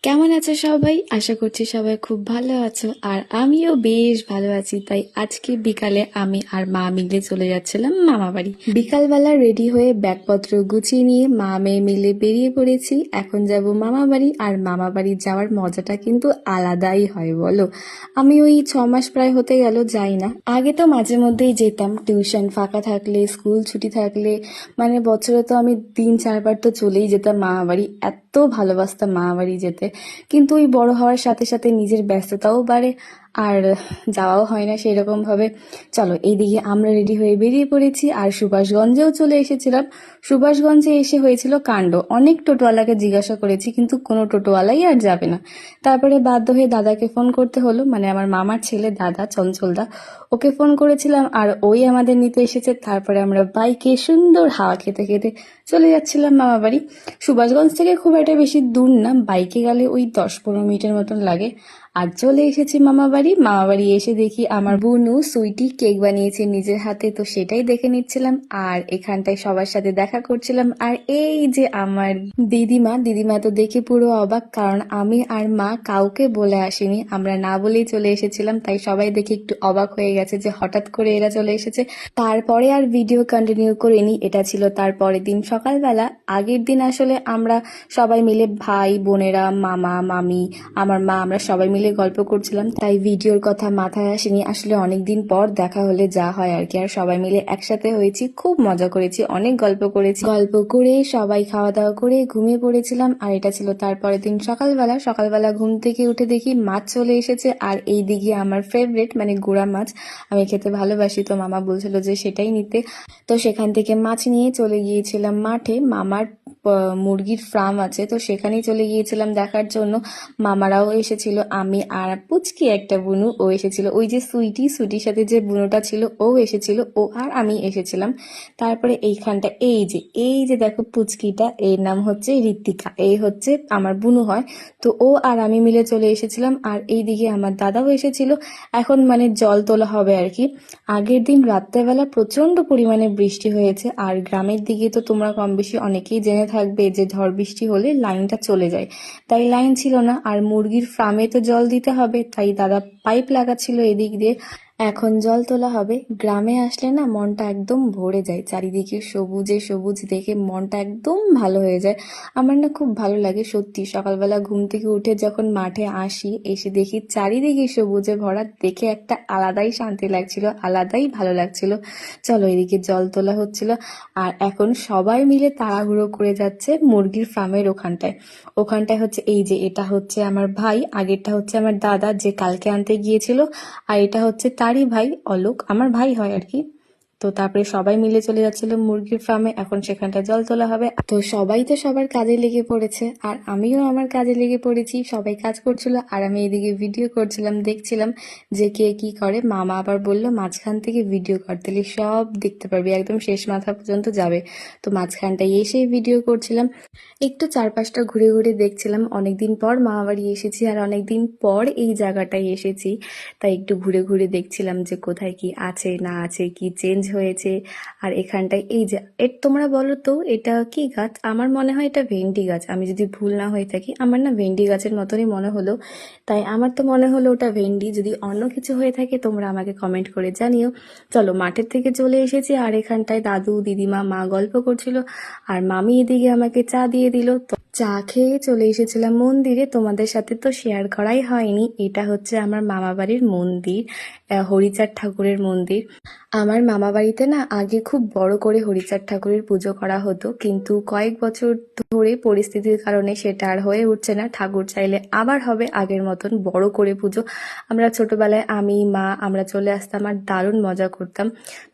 কেমন আছো সবাই? আশা করছি সবাই খুব ভালো আছো, আর আমিও বেশ ভালো আছি। তাই আজকে বিকালে আমি আর মা মিলে চলে যাচ্ছিলাম মামা বাড়ি। বিকালবেলা রেডি হয়ে ব্যাগপত্র গুছিয়ে নিয়ে মা মেয়ে মিলে বেরিয়ে পড়েছি। এখন যাব মামা বাড়ি, আর মামা বাড়ি যাওয়ার মজাটা কিন্তু আলাদাই হয় বলো। আমি ওই 6 মাস প্রায় হতে গেল যাই না। আগে তো মাঝে মধ্যেই যেতাম, টিউশন ফাঁকা থাকলে, স্কুল ছুটি থাকলে, মানে বছরে তো আমি 3-4 বার তো চলেই যেতাম মামা বাড়ি। এত ভালোবাসতাম মামা বাড়ি যেতে। কিন্তু ওই বড় হওয়ার সাথে সাথে নিজের ব্যস্ততাও বাড়ে, আর যাওয়াও হয় না সেই রকম ভাবে। চলো, এইদিকে আমরা রেডি হয়ে বেরিয়ে পড়েছি, আর সুভাষগঞ্জেও চলে এসেছিলাম। সুভাষগঞ্জে এসে হয়েছিল কাণ্ড, অনেক টোটোওয়ালাকে জিজ্ঞাসা করেছি কিন্তু কোনো টোটোওয়ালাই আর যাবে না। তারপরে বাধ্য হয়ে দাদাকে ফোন করতে হলো, মানে আমার মামার ছেলে দাদা চঞ্চলদা, ওকে ফোন করেছিলাম আর ওই আমাদের নিতে এসেছে। তারপরে আমরা বাইকে সুন্দর হাওয়া খেতে খেতে চলে যাচ্ছিলাম মামা বাড়ি। সুভাষগঞ্জ থেকে খুব একটা বেশি দূর না, বাইকে গেলে ওই 10-15 মিনিটের মতন লাগে। আর চলে এসেছি মামা বাড়ি। মামা বাড়ি এসে দেখি আমার বোনু সুইটি কেক বানিয়েছে নিজের হাতে, তো সেটাই দেখে নিচ্ছিলাম আর এখানটায় সবার সাথে দেখা করছিলাম। আর এই যে আমার দিদিমা, দিদিমা তো দেখে পুরো অবাক, কারণ আমি আর মা কাউকে বলে আসিনি, আমরা না বলেই চলে এসেছিলাম। তাই সবাই দেখে একটু অবাক হয়ে গেছে যে হঠাৎ করে এরা চলে এসেছে। তারপরে আর ভিডিও কন্টিনিউ করিনি, এটা ছিল তার পরের দিন সকালবেলা। আগের দিন আসলে আমরা সবাই মিলে ভাই বোনেরা, মামা মামি, আমার মা, আমরা সবাই মিলে গল্প করছিলাম, তাই ভিডিওর কথা মাথায় আসেনি। আসলে অনেকদিন পর দেখা হলে যা হয় আর কি। আর সবাই মিলে একসাথে হয়েছি, খুব মজা করেছি, অনেক গল্প করেছি। গল্প করে সবাই খাওয়া দাওয়া করে ঘুমিয়ে পড়েছিলাম। আর এটা ছিল তারপরের দিন সকালবেলা। সকালবেলা ঘুম থেকে উঠে দেখি মাছ চলে এসেছে, আর এই দিকে আমার ফেভারিট মানে গুড়া মাছ, আমি খেতে ভালোবাসি, তো মামা বলছিল যে সেটাই নিতে। তো সেখান থেকে মাছ নিয়ে চলে গিয়েছিলাম মাঠে। মামার মুরগির ফার্ম আছে, তো সেখানেই চলে গিয়েছিলাম দেখার জন্য। মামারাও এসেছিল, আমি আর পুচকি একটা বুনু ও এসেছিল, ওই যে সুইটির সাথে যে বুনুটা ছিল ও এসেছিল, ও আর আমি এসেছিলাম। তারপরে এইখানটা এই যে দেখো পুচকিটা, এর নাম হচ্ছে ঋত্বিকা, এই হচ্ছে আমার বুনু হয়। তো ও আর আমি মিলে চলে এসেছিলাম। আর এইদিকে আমার দাদাও এসেছিল। এখন মানে জল তোলা হবে আর কি। আগের দিন রাত্রেবেলা প্রচন্ড পরিমাণে বৃষ্টি হয়েছে, আর গ্রামের দিকে তো তোমরা কম বেশি অনেকেই জেনে থাকবে যে ঝড় বৃষ্টি হলে লাইনটা চলে যায়। তাই লাইন ছিল না, আর মুরগির ফার্মে তো জল দিতে হবে, তাই দাদা পাইপ লাগাচ্ছিল এদিক দিয়ে। এখন জল তোলা হবে। গ্রামে আসলে না মনটা একদম ভরে যায়, চারিদিকে সবুজে সবুজ দেখে মনটা একদম ভালো হয়ে যায়। আমার না খুব ভালো লাগে সত্যি। সকালবেলা ঘুম থেকে উঠে যখন মাঠে আসি, এসে দেখি চারিদিকে সবুজে ভরা, দেখে একটা আলাদাই শান্তি লাগছিল, আলাদাই ভালো লাগছিল। চলো, এদিকে জল তোলা হচ্ছিল, আর এখন সবাই মিলে তাড়াহুড়ো করে যাচ্ছে মুরগির ফার্মের ওখানটায় হচ্ছে এই যে এটা হচ্ছে আমার ভাই, আগেরটা হচ্ছে আমার দাদা যে কালকে আনতে গিয়েছিল, আর এটা হচ্ছে তারই ভাই অলোক, আমার ভাই হয় আর কি। তো তারপরে সবাই মিলে চলে যাচ্ছিল মুরগির ফার্মে, এখন সেখানটা জল তোলা হবে। তো সবাই তো সবার কাজে লেগে পড়েছে, আর আমিও আমার কাজে লেগে পড়েছি। সবাই কাজ করছিল আর আমি এদিকে ভিডিও করছিলাম, দেখছিলাম যে কে কি করে। মামা আবার বললো মাঝখান থেকে ভিডিও কর, তাহলে সব দেখতে পারবি, একদম শেষ মাথা পর্যন্ত যাবে। তো মাঝখানটায় এসেই ভিডিও করছিলাম, একটু চারপাশটা ঘুরে ঘুরে দেখছিলাম। অনেকদিন পর মামা বাড়ি এসেছি, আর অনেকদিন পর এই জায়গাটায় এসেছি, তাই একটু ঘুরে ঘুরে দেখছিলাম যে কোথায় কি আছে না আছে, কি চেঞ্জ হয়েছে। আর এখানটায় এই যে তোমরা বলো তো এটা কি গাছ? আমার মনে হয় এটা ভেন্ডি গাছ, আমি যদি ভুল না হয়ে থাকি। আমার না ভেন্ডি গাছের মতনই মনে হলো, তাই আমার তো মনে হলো ওটা ভেন্ডি। যদি অন্য কিছু হয়ে থাকে তোমরা আমাকে কমেন্ট করে জানিও। চলো, মাঠের থেকে চলে এসেছি, আর এখানটায় দাদু দিদিমা মা গল্প করছিল, আর মামি এদিকে আমাকে চা দিয়ে দিল। তো চা খেয়ে চলে এসেছিলাম মন্দিরে। তোমাদের সাথে তো শেয়ার করাই হয়নি, এটা হচ্ছে আমার মামা বাড়ির মন্দির, হরিচাঁদ ঠাকুরের মন্দির। আমার মামা বাড়িতে না আগে খুব বড় করে হরিচাঁদ ঠাকুরের পুজো করা হতো, কিন্তু কয়েক বছর ধরে পরিস্থিতির কারণে সেটা আর হয়ে উঠছে না। ঠাকুর চাইলে আবার হবে আগের মতন বড় করে পুজো। আমরা ছোটবেলায় আমি মা আমরা চলে আসতাম আর দারুণ মজা করতাম।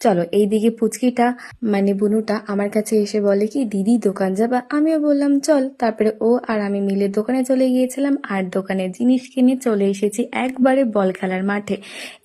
চলো, এইদিকে পুচকিটা মানে বুনুটা আমার কাছে এসে বলে কি দিদি দোকান যাবা? আমিও বললাম চল। তারপরে ও আর আমি মিলে দোকানে চলে গিয়েছিলাম, আর দোকানে জিনিস কিনে চলে এসেছি একবারে বল খেলার মাঠে।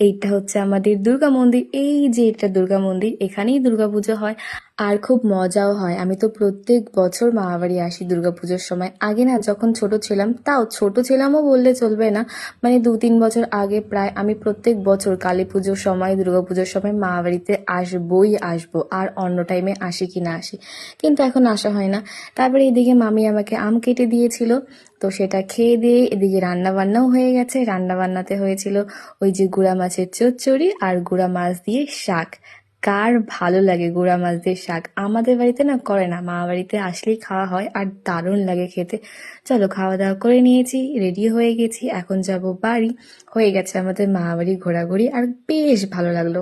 এইটা হচ্ছে আমাদের দুর্গা মন্দির, এই যে এটা দুর্গা মন্দির, এখানেই দুর্গা পুজো হয়। আর খুব মজাও হয়। আমি তো প্রত্যেক বছর মামাবাড়ি আসি দুর্গাপুজোর সময়। আগে না যখন ছোট ছিলাম, তাও ছোট ছিলামও বললে চলবে না, মানে 2-3 বছর আগে প্রায় আমি প্রত্যেক বছর কালী পুজোর সময়, দুর্গাপুজোর সময় মামাবাড়িতে আসবই আসবো। আর অন্য টাইমে আসি কি না আসি, কিন্তু এখন আসা হয় না। তারপরে এদিকে মামি আমাকে আম কেটে দিয়েছিল, তো সেটা খেয়ে দিয়ে এদিকে রান্না বান্নাও হয়ে গেছে। রান্না বান্নাতে হয়েছিল ওই যে গুড়া মাছের চচ্চড়ি আর গুড়া মাছ দিয়ে শাক। কার ভালো লাগে গুড়া মাছ দিয়ে শাক? আমাদের বাড়িতে না করে না, মামা বাড়িতে আসলেই খাওয়া হয় আর দারুণ লাগে খেতে। চলো খাওয়া দাওয়া করে নিয়েছি, রেডি হয়ে গেছি, এখন যাব বাড়ি। হয়ে গেছে আমাদের মামা বাড়ি ঘোরাঘুরি আর বেশ ভালো লাগলো।